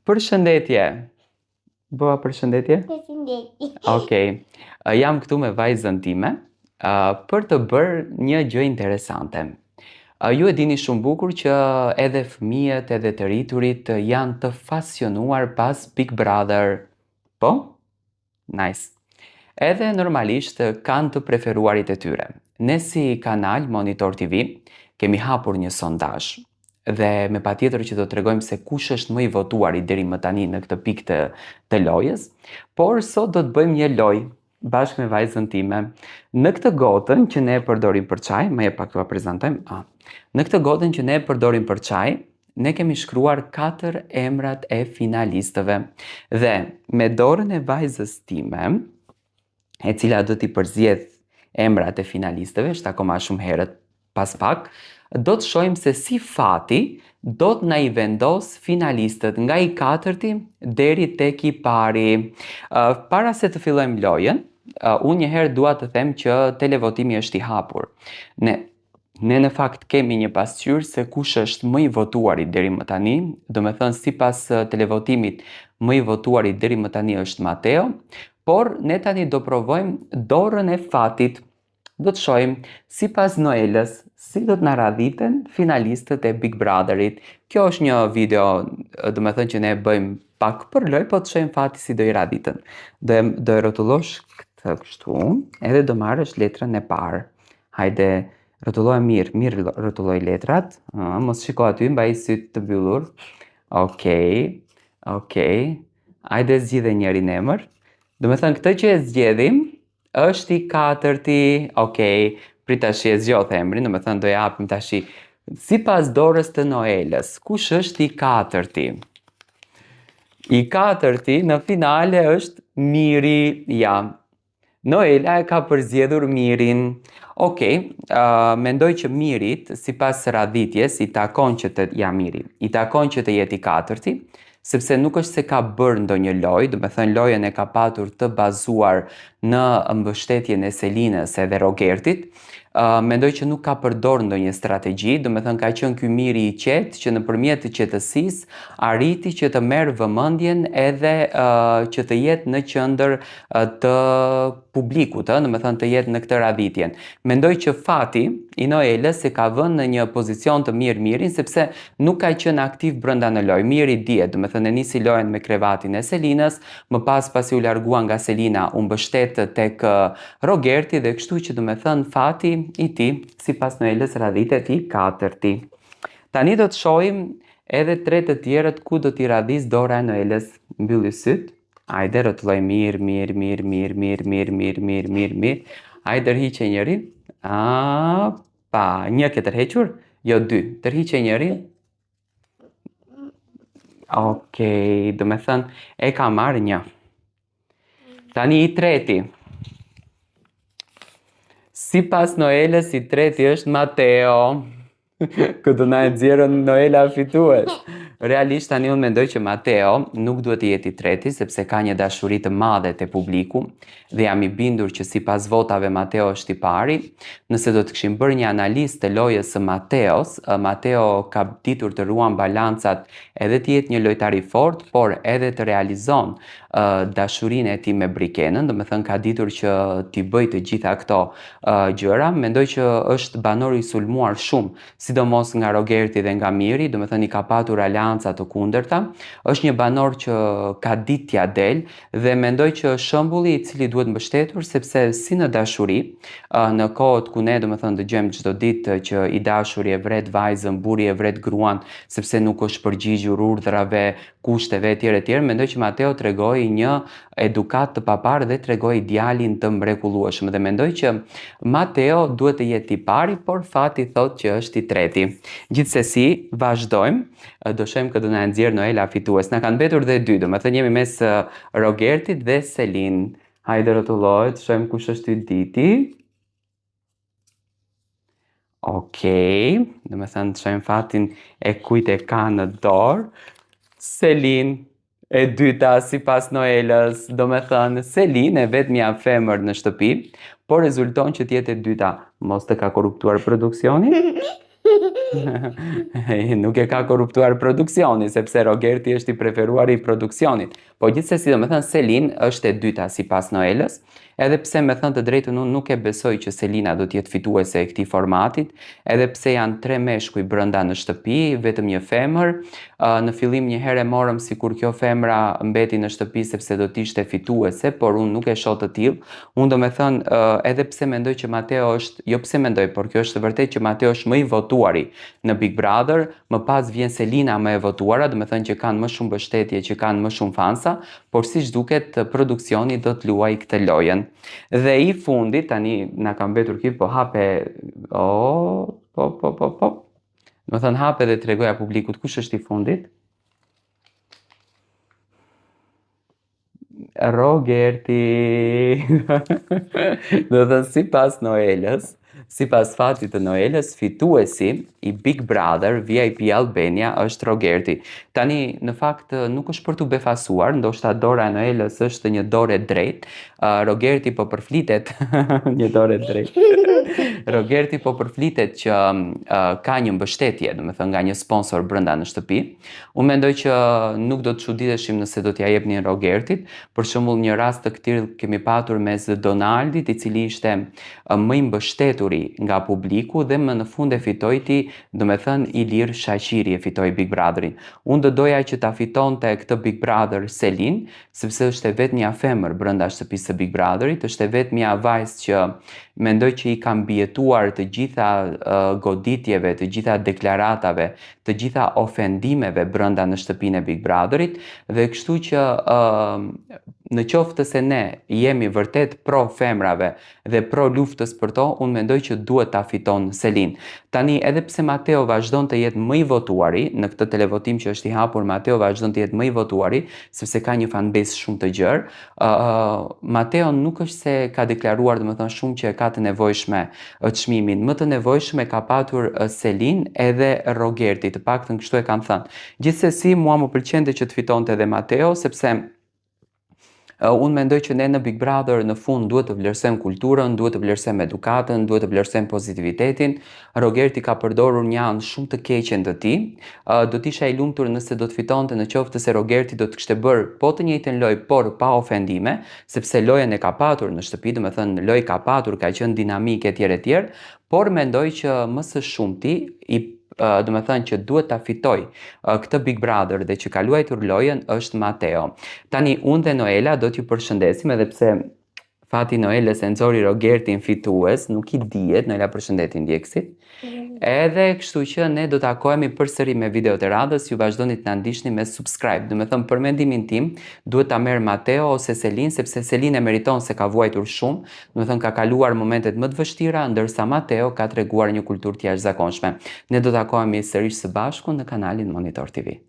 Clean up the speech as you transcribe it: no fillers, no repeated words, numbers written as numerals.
Përshëndetje. Bëva përshëndetje? Përshëndetje. Okej. Jam këtu me vajzën time për të bërë një gjë interesante. Ju e dini shumë bukur që edhe fëmijët edhe të rriturit janë të pasionuar pas Big Brother. Po? Nice. Edhe normalisht kanë të preferuarit e tyre. Ne si kanal Monitor TV kemi hapur një sondazh dhe me patjetër që do të tregojmë se kush është më i votuari deri më tani në këtë pikë të lojës, por sot do të bëjmë një lojë bashkë me vajzën time. Në këtë gotën që ne e përdorim për çaj, më jep pak t'ua prezantojmë. Në këtë gotën që ne e përdorim për çaj, ne kemi shkruar 4 emrat e finalistëve dhe me dorën e vajzës time, e cila do t'i përzjedh emrat e finalistëve, është akoma shumë herët pas pak, do të shohim se si fati do të na i vendos finalistët nga i 4-ti deri tek i pari. Para se të fillojmë lojën, unë njëherë dua të them që televotimi është i hapur. Ne në fakt kemi një pasqyrë se kush është më i votuari deri më tani, do me thënë sipas televotimit më i votuari deri më tani është Mateo, por ne tani do provojmë dorën e fatit. Do të shohim sipas Noelës si do të na radhiten finalistët e Big Brotherit. Kjo është një video, do me thënë që ne bëjmë pak për lojë, po të shohim fati si do i radhiten. Do e rrotullosh këtë kështu, edhe do marrësh letrën e parë. Hajde, rrotulloj mirë rrotulloj letrat. Mos shiko aty, mbaj syt të mbyllur. Okej. Hajde zgjidhe njërin emër. Do me thënë këtë që e zgjedhim është i 4-ti. Okej, prit tash e zgjodh emrin, do me thënë do japim tash sipas dorës të Noelës. Kush është i 4-ti? I 4-ti në finale është Miri, ja. Noela e ka përzgjedhur Mirin. Okej, mendoj që Mirit, sipas radhitjes, i takon që të jetë i 4-ti, sepse nuk është se ka bërë ndonjë lojë, do me thënë lojën e ka patur të bazuar në mbështetjen e Selinës edhe Rogertit. Mendoj që nuk ka përdorur ndonjë strategji, do me thënë ka qenë ky Miri i qetë që nëpërmjet qetësisë arriti që të merr vëmendjen edhe që të jetë në qendër të publikut, do me thënë të jetë në këtë radhitjen. Mendoj që fati i Noelës e ka vënë në një pozicion të mirë Mirin, sepse nuk ka qenë aktiv brenda në lojë. Miri dihet, do me thënë e nisi lojën me krevatin e Selinës, më pas pasi u largua nga Selina, u mbështet tek Rogerti dhe kështu që do me thënë fati i ti, sipas Noelës, radhitet i 4-ti. Tani do të shohim edhe 3 të tjerët ku do t'i radhis dora e Noelës. Mbylli syt. Hajde, rrotulloj mirë. Hajde, tërhiqe njërin. Një ke tërhequr? Jo, 2. Tërhiqe njërin. Okej, do me thënë e ka marrë 1. Tani i 3-ti. Sipas Noelës, i 3-ti është Mateo. Këtë na e nxjerrën Noela fitues. Realisht tani unë mendoj që Mateo nuk duhet të jetë i 3-ti, sepse ka një dashuri të madhe te publiku dhe jam i bindur që sipas votave Mateo është i pari. Nëse do të kishim bërë një analizë të lojës së Mateos, Mateo ka ditur të ruan balancat edhe të jetë një lojtar i fortë, por edhe të realizon dashurinë e tij me Brikenën, do me thënë ka ditur që t'i bëjë të gjitha këto gjëra. Mendoj që është banor i sulmuar shumë, sidomos nga Rogerti dhe nga Miri, do me thënë i ka patur aleanca të kundërta. Është një banor që ka ditë t'ia del dhe mendoj që shembulli i cili duhet mbështetur, sepse si në dashuri, në kohët ku ne do me thënë dëgjojmë çdo ditë që i dashuri e vret vajzën, burri e vret gruan, sepse nuk është përgjigjur urdhrave, kushteve etj. Mendoj që Mateo tregoi një edukat të papar dhe tregoi djalin të mrekullueshëm dhe mendoj që Mateo duhet të jetë i pari, por fati thotë që është i 3-ti. Gjithsesi, vazhdojmë. Do shohim këtë do na nxjerr Noela fitues. Na kanë mbetur dhe 2, do me thënë jemi mes Rogertit dhe Selin. Hajde rrotulloj, të shohim kush është i diti. Okej, do me thënë të shohim fatin e kujt e ka në dorë. Selin. E 2-ta sipas Noelës, do me thënë Selin e vetmja femër në shtëpi, por rezulton që t'jetë e 2-ta. Mos të ka korruptuar produksioni? Nuk e ka korruptuar produksioni, sepse Rogerti është i preferuari i produksionit. Po gjithsesi, domethënë Selin është e dyta sipas Noelës, edhe pse me thënë të drejtën unë nuk e besoj që Selina do të jetë fituese e këtij formatit, edhe pse janë 3 meshkuj brenda në shtëpi, vetëm një femër. Në fillim një herë e morëm sikur kjo femra mbeti në shtëpi sepse do të ishte fituese, por unë nuk e shoh të tillë. Unë domethënë edhe pse mendoj që Mateo është, jo pse mendoj, por kjo është vërtet që Mateo është më i votuari në Big Brother, më pas vjen Selina më e votuara, domethënë që kanë më shumë mbështetje, që kanë më shumë fansa, por siç duket produksioni do të luajë këtë lojën. Dhe i fundit tani na ka mbetur kjo, po hape po. Domethënë hape dhe tregoja publikut kush është i fundit. Rogerti. Do të thënë sipas Noelës, sipas fatit të Noelës, fituesi i Big Brother VIP Albania është Rogerti. Tani në fakt nuk është për t'u befasuar, ndoshta dora e Noelës është një dorë e drejtë. Rogerti po përflitet një dorë e drejtë. Rogerti po përflitet që ka një mbështetje, domethënë nga një sponsor brenda në shtëpi. Unë mendoj që nuk do të çuditeshim nëse do t'ja jepnin Rogertit. Për shembull, një rast të këtillë kemi patur mes Donaldit, i cili ishte më i mbështeturi nga publiku dhe më në fund e fitoi ti, domethënë Ilir Shaqiri e fitoi Big Brotherin. Unë do doja që ta fitonte këtë Big Brother Selin, sepse është e vetmja femër brenda shtëpisë së Big Brotherit, është e vetmja vajzë që mendoj që i ka mbijetuar të gjitha goditjeve, të gjitha deklaratave, të gjitha ofendimeve brenda në shtëpinë e Big Brotherit, dhe kështu që në qoftë se ne jemi vërtet pro femrave dhe pro luftës për to, unë mendoj që duhet ta fiton Selin. Tani, edhe pse Mateo vazhdon të jetë më i votuari, në këtë televotim që është i hapur, Mateo vazhdon të jetë më i votuari, sepse ka një fanbase shumë të gjerë. Mateo nuk është se ka deklaruar, domethënë, shumë që e ka të nevojshme çmimin. Më të nevojshme ka patur Selin edhe Rogerti, të paktën kështu e kanë thënë. Gjithsesi, mua më pëlqente që të fitonte edhe Mateo, sepse unë mendoj që ne në Big Brother në fund duhet të vlerësojmë kulturën, duhet të vlerësojmë edukatën, duhet të vlerësojmë pozitivitetin. Rogerti ka përdorur një anë shumë të keqen të tij. Do të isha i lumtur nëse do të fitonte në qoftë se Rogerti do të kishte bërë po të njëjtën lojë, por pa ofendime, sepse lojën e ka patur në shtëpi, domethënë lojë ka patur, ka qenë dinamike etj, por mendoj që më së shumti domethënë që duhet ta fitoj këtë Big Brother dhe që ka luajtur lojën është Mateo. Tani unë dhe Noela do t'ju përshëndesim, edhe pse fati Noelës e nxori Rogertin fitues, nuk i dihet, Noela përshëndetin ndjekësit. Edhe kështu që ne do takohemi përsëri me videot e radhës, ju vazhdoni të na ndiqni me subscribe. Domethënë për mendimin tim, duhet ta merr Mateo ose Selin, sepse Selin e meriton se ka vuajtur shumë, domethënë ka kaluar momentet më të vështira, ndërsa Mateo ka treguar një kulturë të jashtëzakonshme. Ne do takohemi sërish së bashku në kanalin Monitor TV.